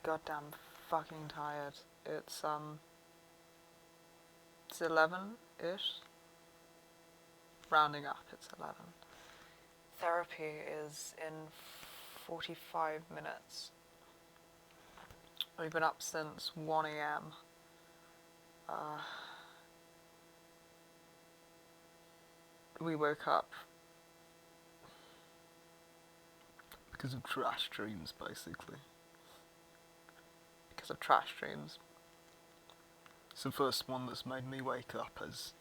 goddamn fucking tired. It's 11-ish. Rounding up, it's 11. Therapy is in 45 minutes. We've been up since 1 a.m. We woke up because of trash dreams, basically. Because of trash dreams. It's the first one that's made me wake up as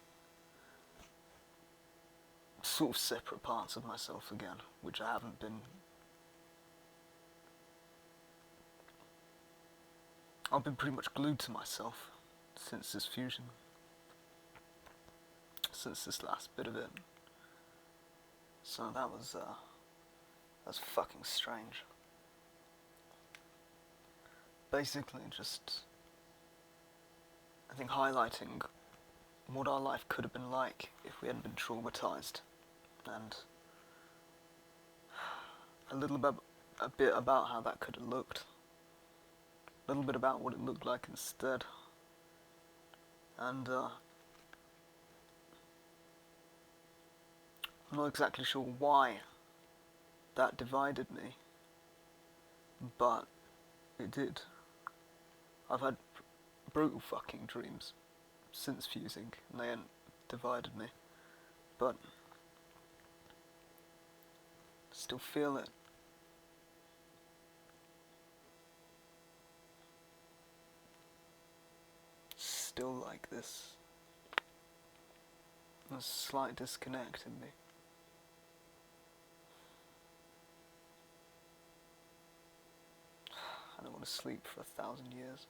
sort of separate parts of myself again, which I haven't been. I've been pretty much glued to myself since this fusion. Since this last bit of it. So that's fucking strange. Basically just, I think, highlighting what our life could have been like if we hadn't been traumatized, and a bit about how that could have looked, a little bit about what it looked like instead, and I'm not exactly sure why that divided me, but it did. I've had brutal fucking dreams since fusing, and they ain't divided me, but still feel it. Still like this. There's a slight disconnect in me. I don't want to sleep for 1,000 years.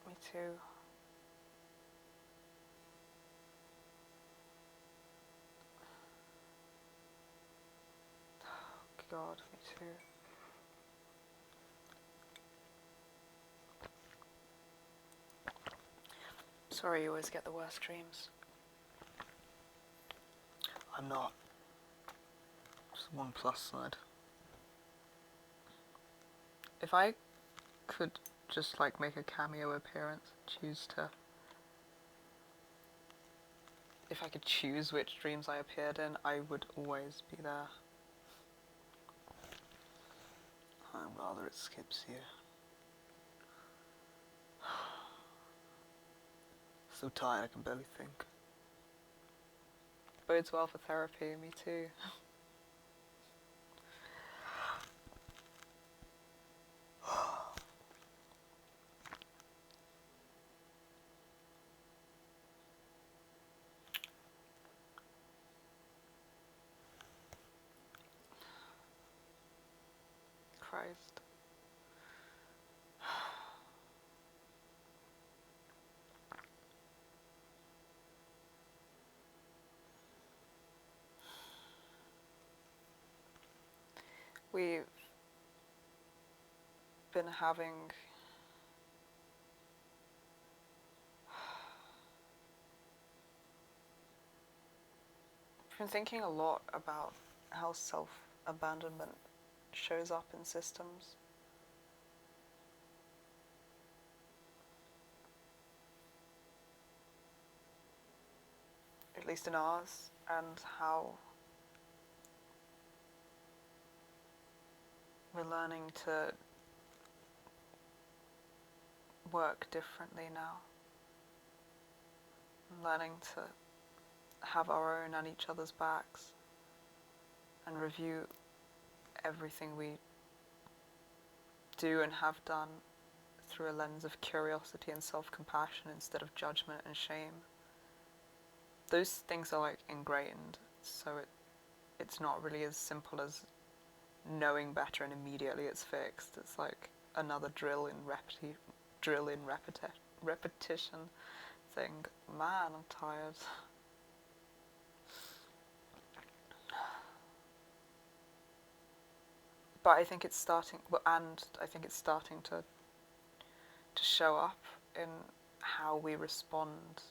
Me too. God, me too. Sorry you always get the worst dreams. I'm not. It's one plus side. If I could just make a cameo appearance, if I could choose which dreams I appeared in, I would always be there. I'd rather it skips you. So tired I can barely think. Bodes well for therapy, me too. Christ. We've been thinking a lot about how self-abandonment shows up in systems. At least in ours, and how we're learning to work differently now. Learning to have our own and each other's backs and review everything we do and have done through a lens of curiosity and self-compassion instead of judgment and shame. Those things are ingrained, so it's not really as simple as knowing better and immediately it's fixed. It's like another drill in repetition thing. Man, I'm tired. But I think it's starting, to show up in how we respond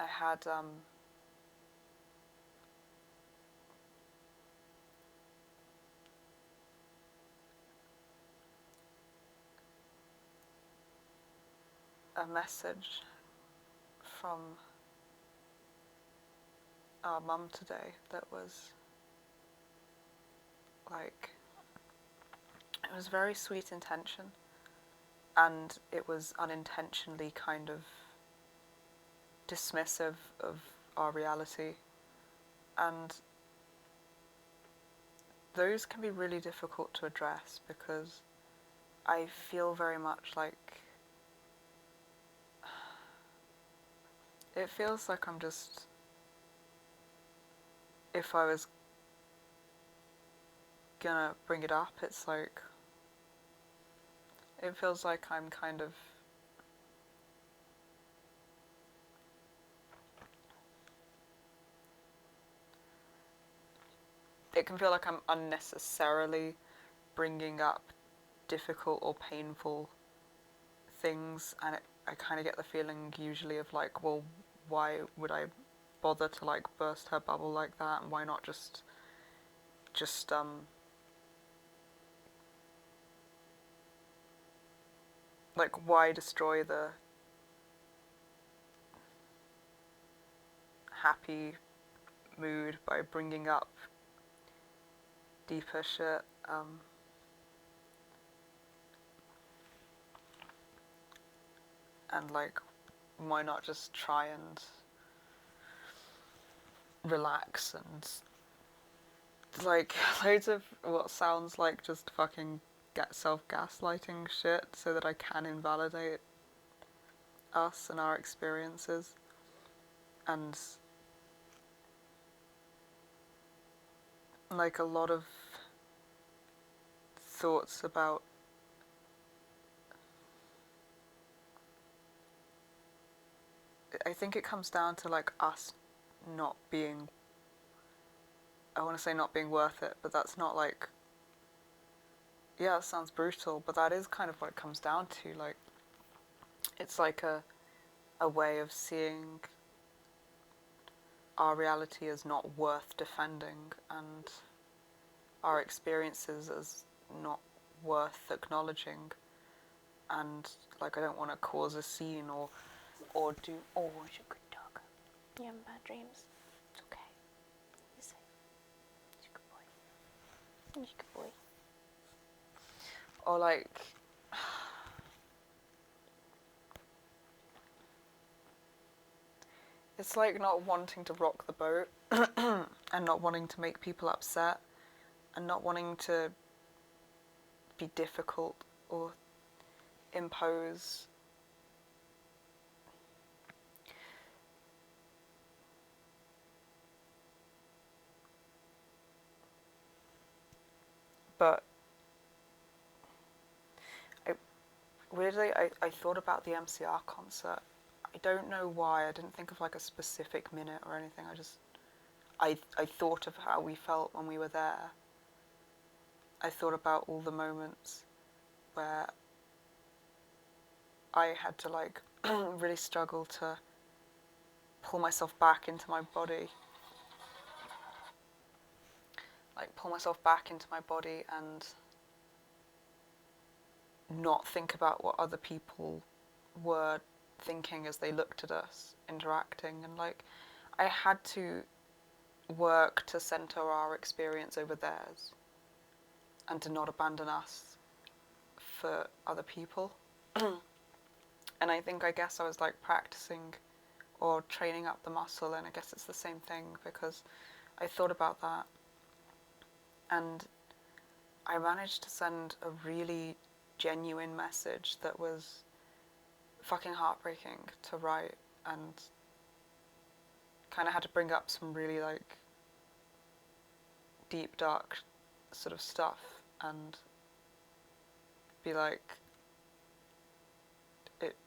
I had a message from our mum today that was like, it was very sweet intention, and it was unintentionally kind of dismissive of our reality, and those can be really difficult to address because I feel very much like it feels like I'm just, if I was gonna bring it up, it's like, it feels like I'm kind of it can feel like I'm unnecessarily bringing up difficult or painful things, and I kind of get the feeling usually of like, well, why would I bother to like burst her bubble like that, and why not just like, why destroy the happy mood by bringing up deeper shit. And like, why not just try and relax and like loads of what sounds like just fucking self-gaslighting shit so that I can invalidate us and our experiences, and like a lot of thoughts about I think it comes down to like us not being, I want to say not being worth it, but that's not like, yeah, it sounds brutal, but that is kind of what it comes down to. Like, it's like a way of seeing our reality as not worth defending, and our experiences as not worth acknowledging. And like, I don't want to cause a scene or do, oh, you're a good dog, you having bad dreams, it's okay, you're safe, you're a good boy, you're a good boy. Or like, it's like not wanting to rock the boat and not wanting to make people upset and not wanting to be difficult or impose but weirdly I thought about the MCR concert. I don't know why. I didn't think of like a specific minute or anything. I thought of how we felt when we were there. I thought about all the moments where I had to like really struggle to pull myself back into my body. Like pull myself back into my body and not think about what other people were thinking as they looked at us interacting, and like I had to work to center our experience over theirs and to not abandon us for other people. And I guess I was like practicing or training up the muscle, and I guess it's the same thing because I thought about that and I managed to send a really genuine message that was fucking heartbreaking to write, and kind of had to bring up some really like deep dark sort of stuff and be like, it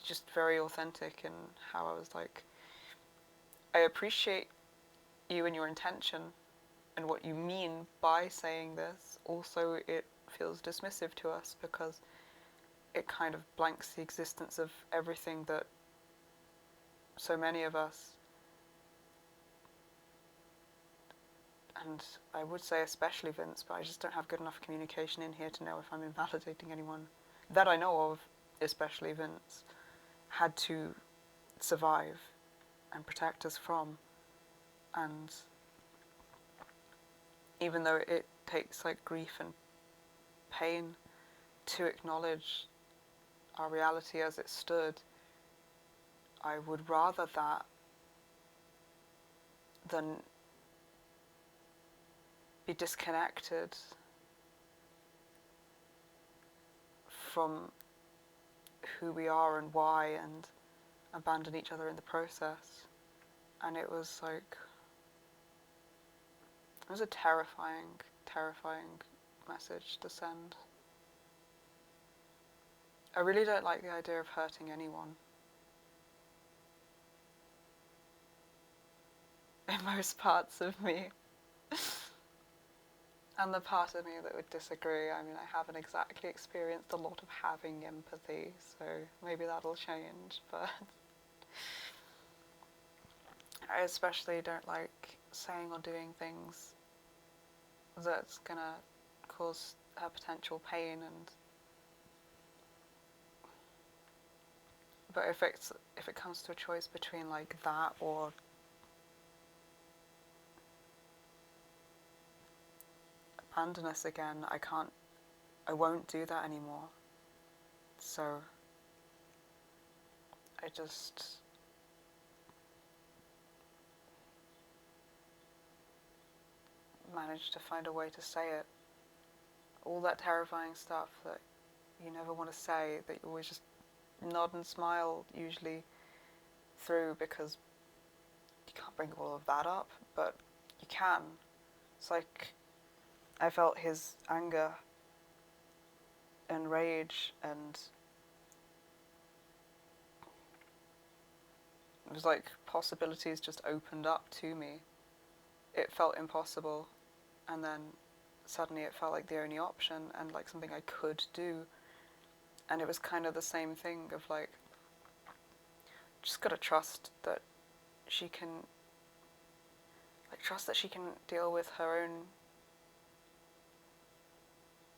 just very authentic in how I was like, I appreciate you and your intention and what you mean by saying this. Also, it feels dismissive to us because it kind of blanks the existence of everything that so many of us, and I would say especially Vince, but I just don't have good enough communication in here to know if I'm invalidating anyone that I know of, especially Vince, had to survive and protect us from. And even though it takes like grief and pain to acknowledge our reality as it stood, I would rather that than be disconnected from who we are and why, and abandon each other in the process. And it was like, it was a terrifying, terrifying message to send. I really don't like the idea of hurting anyone. In most parts of me. And the part of me that would disagree, I mean, I haven't exactly experienced a lot of having empathy, so maybe that'll change, but I especially don't like saying or doing things that's gonna cause her potential pain. And but if it comes to a choice between like that or abandon us again, I won't do that anymore. So I just managed to find a way to say it. All that terrifying stuff that you never want to say, that you always just nod and smile usually through, because you can't bring all of that up, but you can. It's like I felt his anger and rage, and it was like possibilities just opened up to me. It felt impossible, and then suddenly it felt like the only option and like something I could do. And it was kind of the same thing of like, just gotta trust that she can, deal with her own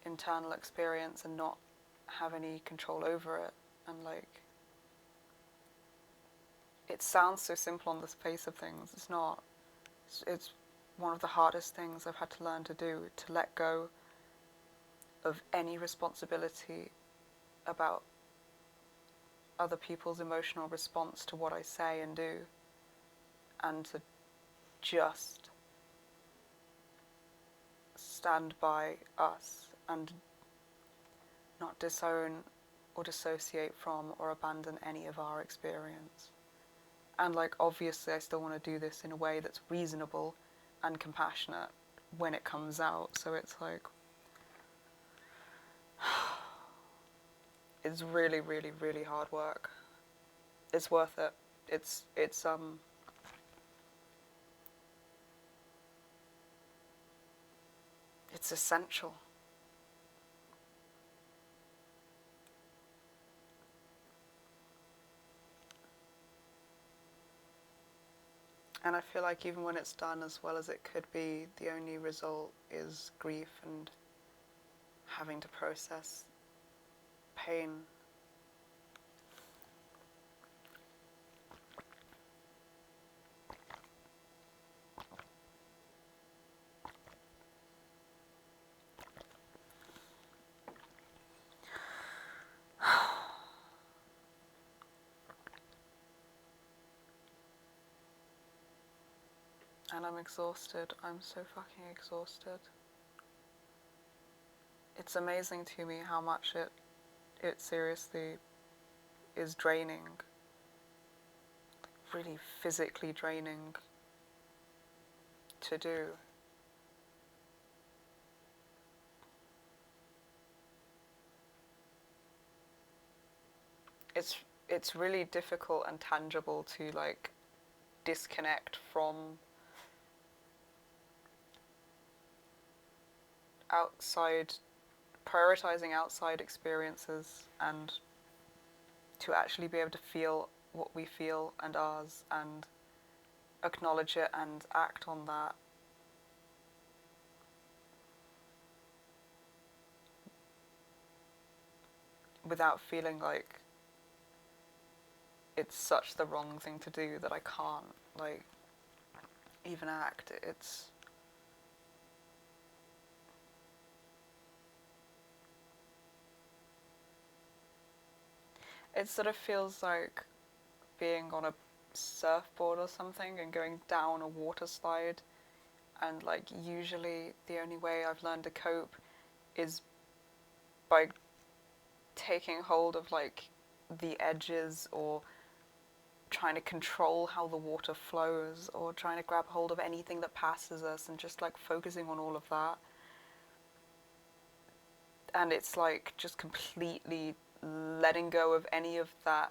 internal experience and not have any control over it. And like, it sounds so simple on the face of things. It's not. It's one of the hardest things I've had to learn to do, to let go of any responsibility about other people's emotional response to what I say and do, and to just stand by us and not disown or dissociate from or abandon any of our experience. And like, obviously I still want to do this in a way that's reasonable and compassionate when it comes out. So it's like, it's really, really, really hard work. It's worth it. It's essential. And I feel like even when it's done as well as it could be, the only result is grief and having to process pain. And I'm exhausted. I'm so fucking exhausted. It's amazing to me how much it seriously is draining. Like, really physically draining to do. It's really difficult and tangible to like disconnect from prioritizing outside experiences, and to actually be able to feel what we feel and ours, and acknowledge it and act on that, without feeling like it's such the wrong thing to do that I can't, like, even act. It sort of feels like being on a surfboard or something and going down a water slide, and like usually the only way I've learned to cope is by taking hold of like the edges, or trying to control how the water flows, or trying to grab hold of anything that passes us and just like focusing on all of that. And it's like just completely letting go of any of that,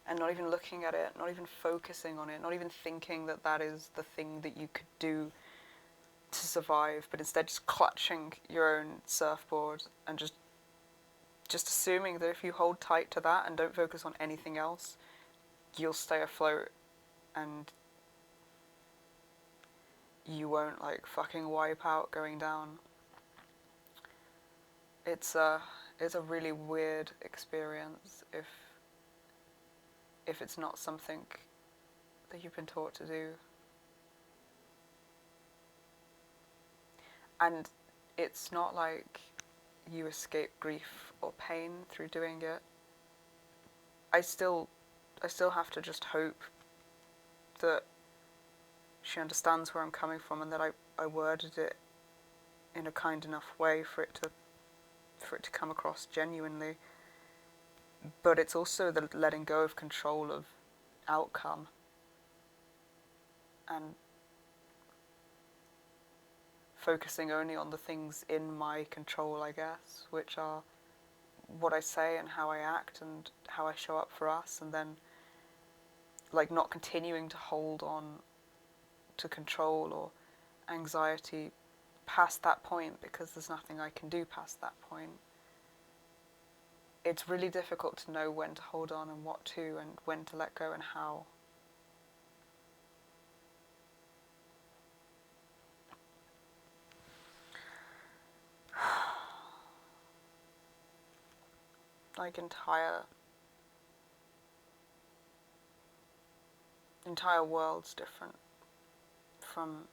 and not even looking at it, not even focusing on it, not even thinking that that is the thing that you could do to survive, but instead just clutching your own surfboard and just assuming that if you hold tight to that and don't focus on anything else, you'll stay afloat and you won't like fucking wipe out going down. It's a really weird experience if it's not something that you've been taught to do. And it's not like you escape grief or pain through doing it. I still have to just hope that she understands where I'm coming from, and that I worded it in a kind enough way for it to come across genuinely. But it's also the letting go of control of outcome, and focusing only on the things in my control, I guess, which are what I say and how I act and how I show up for us, and then like not continuing to hold on to control or anxiety past that point, because there's nothing I can do past that point. It's really difficult to know when to hold on and what to, and when to let go and how. Like entire world's different from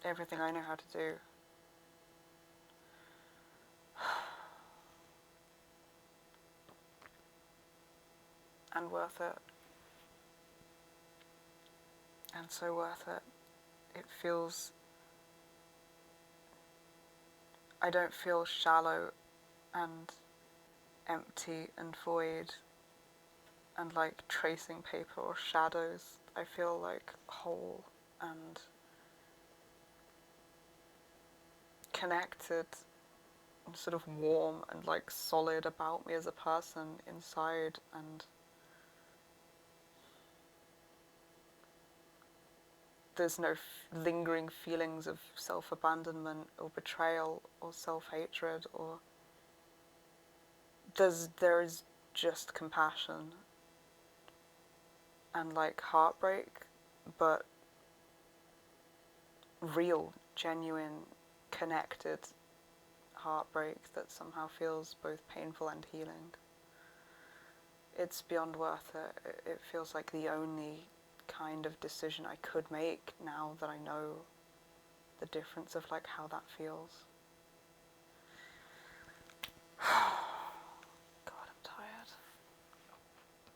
everything I know how to do. And worth it. And so worth it. It feels... I don't feel shallow and empty and void and like tracing paper or shadows. I feel like whole and connected and sort of warm and like solid about me as a person inside, and there's no lingering feelings of self-abandonment or betrayal or self-hatred, or there is just compassion and like heartbreak, but real, genuine, connected heartbreak that somehow feels both painful and healing. It's beyond worth it. It feels like the only kind of decision I could make now that I know the difference of like how that feels.